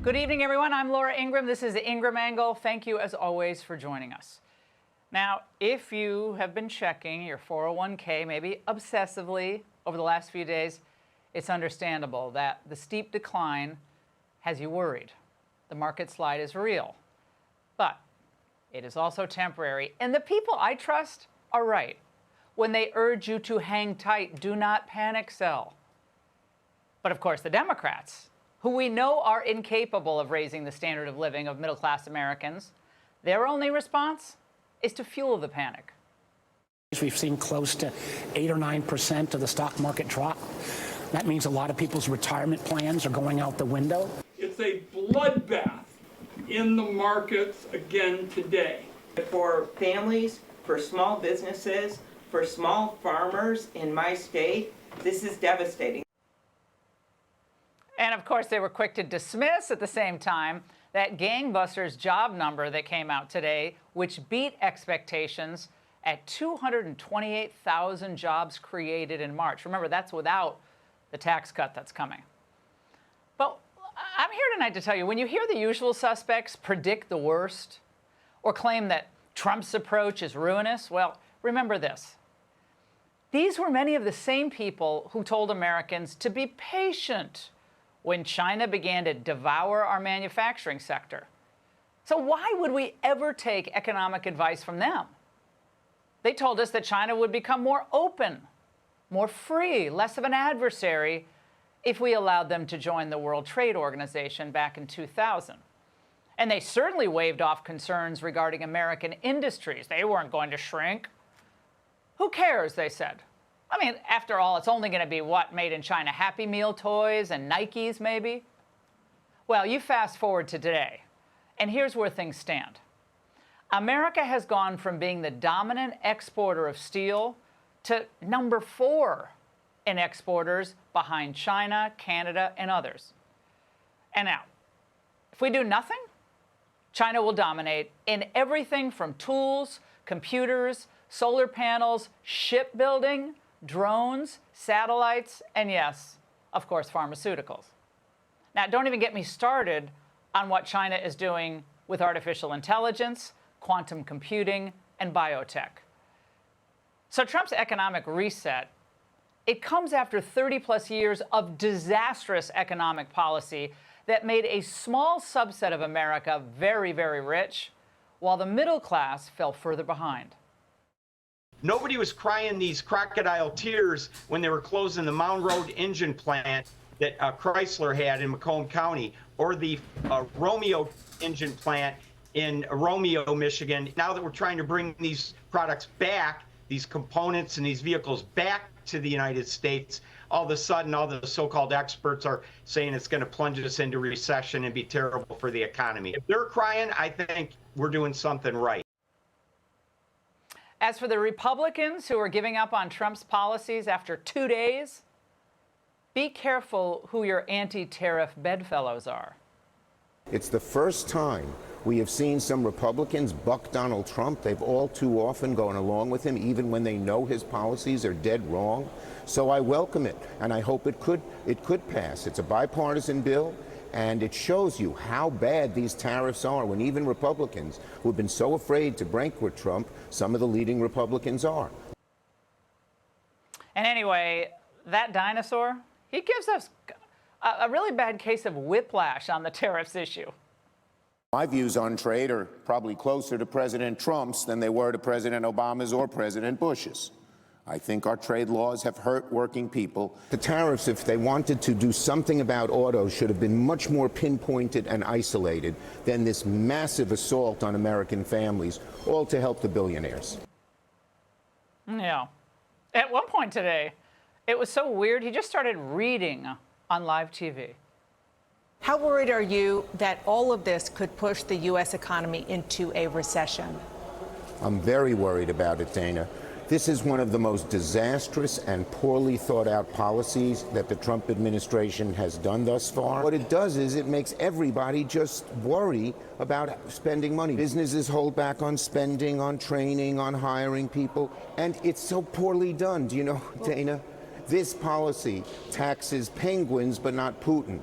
Good evening, everyone. I'm Laura Ingraham. This is the Ingraham Angle. Thank you, as always, for joining us. Now, if you have been checking your 401k, maybe obsessively, over the last few days, it's understandable that the steep decline has you worried. The market slide is real, but it is also temporary. And the people I trust are right when they urge you to hang tight, do not panic sell. But of course, the Democrats, who we know are incapable of raising the standard of living of middle-class Americans, their only response is to fuel the panic. We've seen close to 8 or 9% of the stock market drop. That means a lot of people's retirement plans are going out the window. It's a bloodbath in the markets again today. For families, for small businesses, for small farmers in my state, this is devastating. And of course, they were quick to dismiss at the same time that gangbusters job number that came out today, which beat expectations at 228,000 jobs created in March. Remember, that's without the tax cut that's coming. But I'm here tonight to tell you, when you hear the usual suspects predict the worst or claim that Trump's approach is ruinous, well, remember this. These were many of the same people who told Americans to be patient when China began to devour our manufacturing sector. So why would we ever take economic advice from them? They told us that China would become more open, more free, less of an adversary if we allowed them to join the World Trade Organization back in 2000. And they certainly waved off concerns regarding American industries. They weren't going to shrink. Who cares, they said. I mean, after all, it's only going to be, what, made in China? Happy Meal toys and Nikes, maybe? Well, you fast forward to today, and here's where things stand. America has gone from being the dominant exporter of steel to number 4 in exporters behind China, Canada, and others. And now, if we do nothing, China will dominate in everything from tools, computers, solar panels, shipbuilding, drones, satellites, and yes, of course, pharmaceuticals. Now, don't even get me started on what China is doing with artificial intelligence, quantum computing, and biotech. So Trump's economic reset, it comes after 30-plus years of disastrous economic policy that made a small subset of America very, very rich, while the middle class fell further behind. Nobody was crying these crocodile tears when they were closing the Mound Road engine plant that Chrysler had in Macomb County, or the Romeo engine plant in Romeo, Michigan. Now that we're trying to bring these products back, these components and these vehicles back to the United States, all of a sudden, all the so-called experts are saying it's going to plunge us into recession and be terrible for the economy. If they're crying, I think we're doing something right. As for the Republicans who are giving up on Trump's policies after 2 days, be careful who your anti-tariff bedfellows are. It's the first time we have seen some Republicans buck Donald Trump. They've all too often gone along with him, even when they know his policies are dead wrong. So I welcome it, and I hope it could pass. It's a bipartisan bill, and it shows you how bad these tariffs are when even Republicans, who have been so afraid to break with Trump, some of the leading Republicans are. And anyway, that dinosaur, he gives us a really bad case of whiplash on the tariffs issue. My views on trade are probably closer to President Trump's than they were to President Obama's or President Bush's. I think our trade laws have hurt working people. The tariffs, if they wanted to do something about autos, should have been much more pinpointed and isolated than this massive assault on American families, all to help the billionaires. Yeah. At one point today, it was so weird, he just started reading on live TV. How worried are you that all of this could push the U.S. economy into a recession? I'm very worried about it, Dana. This is one of the most disastrous and poorly thought out policies that the Trump administration has done thus far. What it does is it makes everybody just worry about spending money. Businesses hold back on spending, on training, on hiring people, and it's so poorly done. Do you know, Dana? This policy taxes penguins, but not Putin.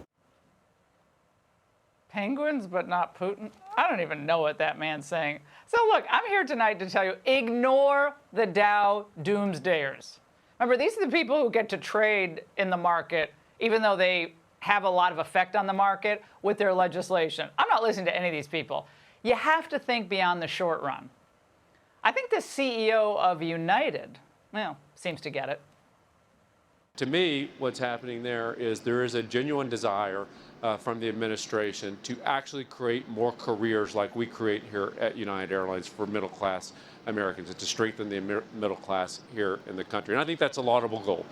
Penguins, but not Putin? I don't even know what that man's saying. So look, I'm here tonight to tell you, ignore the Dow doomsdayers. Remember, these are the people who get to trade in the market, even though they have a lot of effect on the market with their legislation. I'm not listening to any of these people. You have to think beyond the short run. I think the CEO of United, well, seems to get it. To me, what's happening there is a genuine desire from the administration to actually create more careers like we create here at United Airlines for middle-class Americans, and to strengthen the middle class here in the country. And I think that's a laudable goal.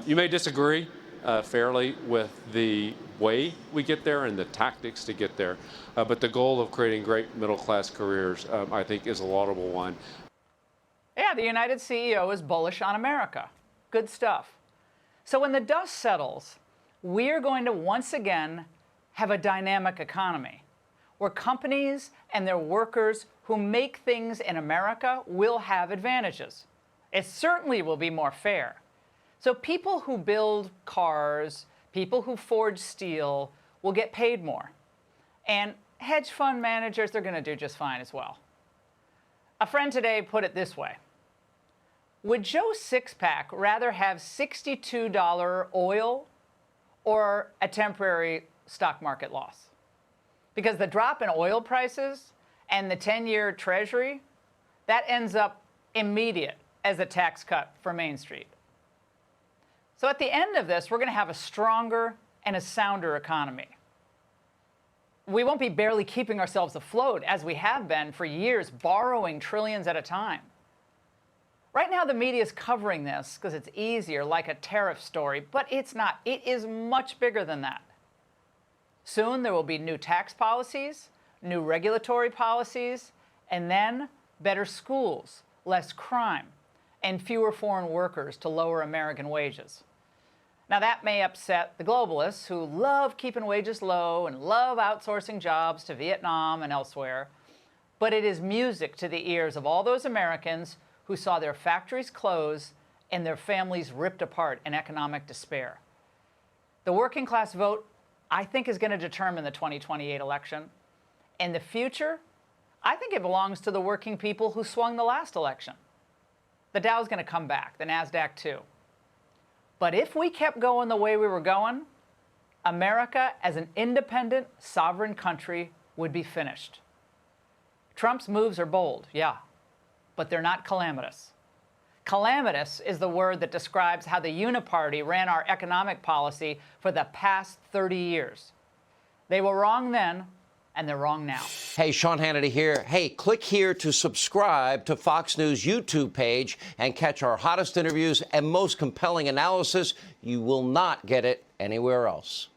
You may disagree fairly with the way we get there and the tactics to get there, but the goal of creating great middle-class careers, I think, is a laudable one. Yeah, the United CEO is bullish on America. Good stuff. So when the dust settles, we're going to once again have a dynamic economy where companies and their workers who make things in America will have advantages. It certainly will be more fair. So people who build cars, people who forge steel will get paid more. And hedge fund managers, they're going to do just fine as well. A friend today put it this way. Would Joe Sixpack rather have $62 oil or a temporary stock market loss? Because the drop in oil prices and the 10-year Treasury, that ends up immediate as a tax cut for Main Street. So at the end of this, we're going to have a stronger and a sounder economy. We won't be barely keeping ourselves afloat as we have been for years, borrowing trillions at a time. Right now, the media is covering this because it's easier, like a tariff story, but it's not. It is much bigger than that. Soon, there will be new tax policies, new regulatory policies, and then better schools, less crime, and fewer foreign workers to lower American wages. Now, that may upset the globalists who love keeping wages low and love outsourcing jobs to Vietnam and elsewhere, but it is music to the ears of all those Americans who saw their factories close and their families ripped apart in economic despair. The working class vote, I think, is going to determine the 2028 election. And the future, I think it belongs to the working people who swung the last election. The Dow's going to come back, the NASDAQ too. But if we kept going the way we were going, America as an independent, sovereign country would be finished. Trump's moves are bold, yeah, but they're not calamitous. Calamitous is the word that describes how the Uniparty ran our economic policy for the past 30 years. They were wrong then, and they're wrong now. Hey, Sean Hannity here. Hey, click here to subscribe to Fox News YouTube page and catch our hottest interviews and most compelling analysis. You will not get it anywhere else.